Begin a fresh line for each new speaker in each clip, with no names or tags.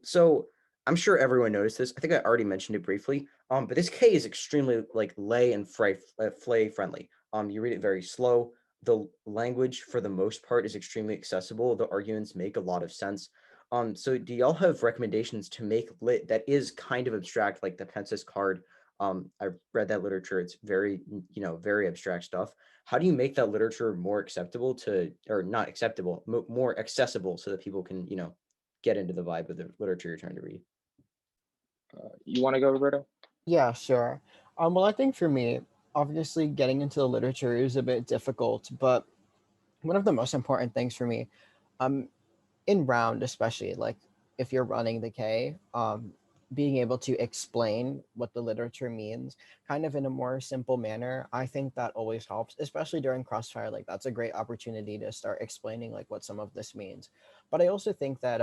So I'm sure everyone noticed this. I think I already mentioned it briefly. But this K is extremely like lay and flay friendly. You read it very slow. The language for the most part is extremely accessible. The arguments make a lot of sense. So do y'all have recommendations to make lit that is kind of abstract, like the Pensis card? I've read that literature. It's very, very abstract stuff. How do you make that literature more acceptable to, or not acceptable, more accessible so that people can, get into the vibe of the literature you're trying to read?
You want to go, Roberto?
Yeah, sure. Well, I think for me, obviously getting into the literature is a bit difficult, but one of the most important things for me, um, in round especially, like if you're running the K, being able to explain what the literature means kind of in a more simple manner, I think that always helps, especially during crossfire. Like that's a great opportunity to start explaining like what some of this means. But I also think that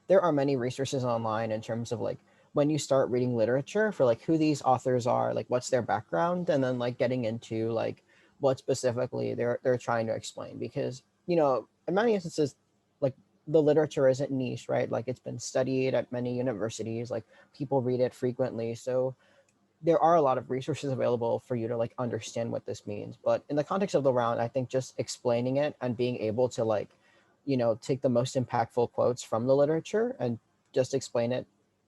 there are many resources online in terms of like when you start reading literature for like who these authors are, like what's their background, and then like getting into like what specifically they're trying to explain. Because in many instances, like the literature isn't niche, right? Like it's been studied at many universities, like people read it frequently. So there are a lot of resources available for you to like understand what this means. But in the context of the round, I think just explaining it and being able to like, take the most impactful quotes from the literature and just explain it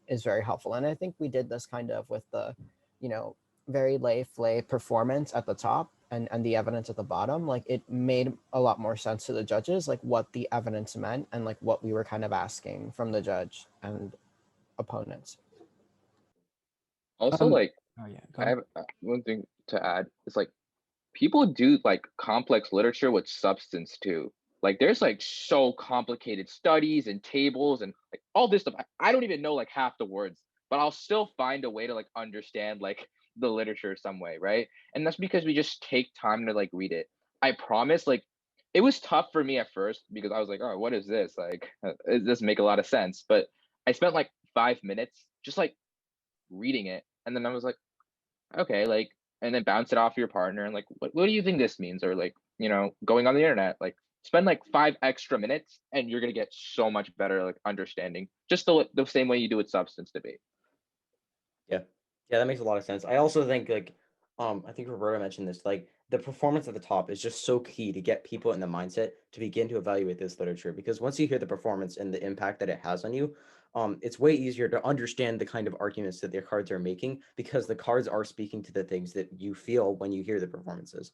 is very helpful. And I think we did this kind of with the, you know, very lay flay performance at the top and the evidence at the bottom. Like it made a lot more sense to the judges, like what the evidence meant and like what we were kind of asking from the judge and opponents.
Also,
Um,
like,
oh yeah, go
I
ahead.
have one thing to add. It's like people do like complex literature with substance too. Like, there's like so complicated studies and tables and like all this stuff. I don't even know like half the words, but I'll still find a way to like understand like the literature some way, right? And that's because we just take time to like read it. I promise, like, it was tough for me at first because I was like, oh, what is this? Like, it doesn't make a lot of sense. But I spent like 5 minutes just like reading it, and then I was like, okay, like, and then bounce it off your partner and like, what do you think this means? Or like, going on the internet, like spend like 5 extra minutes and you're gonna get so much better like understanding. Just the same way you do with substance debate.
Yeah. Yeah, that makes a lot of sense. I also think like I think Roberta mentioned this, like the performance at the top is just so key to get people in the mindset to begin to evaluate this literature because once you hear the performance and the impact that it has on you, it's way easier to understand the kind of arguments that their cards are making because the cards are speaking to the things that you feel when you hear the performances.